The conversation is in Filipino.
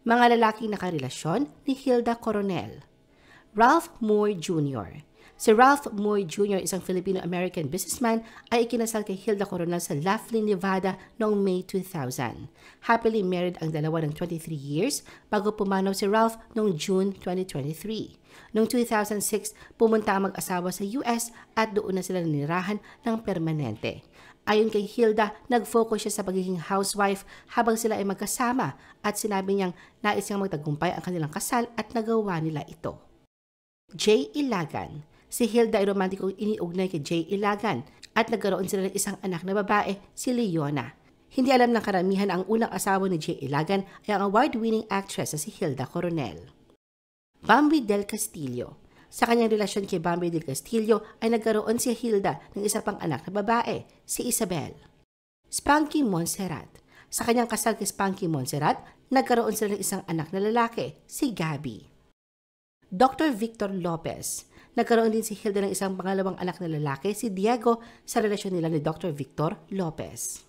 Mga lalaking nakarelasyon ni Hilda Coronel. Ralph Moore Jr. Si Ralph Moore Jr., isang Filipino-American businessman, ay ikinasal kay Hilda Coronel sa Laughlin, Nevada noong May 2000. Happily married ang dalawa ng 23 years bago pumanaw si Ralph noong June 2023. Noong 2006, pumunta ang mag-asawa sa US at doon na sila nanirahan ng permanente. Ayon kay Hilda, nag-focus siya sa pagiging housewife habang sila ay magkasama at sinabi niyang nais niyang magtagumpay ang kanilang kasal at nagawa nila ito. Jay Ilagan. Si Hilda ay romantikong iniugnay kay Jay Ilagan at nagkaroon sila ng isang anak na babae, si Leona. Hindi alam ng karamihan ang unang asawa ni Jay Ilagan ay ang award-winning actress na si Hilda Coronel. Bambi Del Castillo. Sa kanyang relasyon kay Bambi Del Castillo ay nagkaroon si Hilda ng isa pang anak na babae, si Isabel. Spanky Montserrat. Sa kanyang kasal kay Spanky Montserrat, nagkaroon sila ng isang anak na lalaki, si Gabby. Dr. Victor Lopez. Nagkaroon din si Hilda ng isang pangalawang anak na lalaki, si Diego, sa relasyon nila ni Dr. Victor Lopez.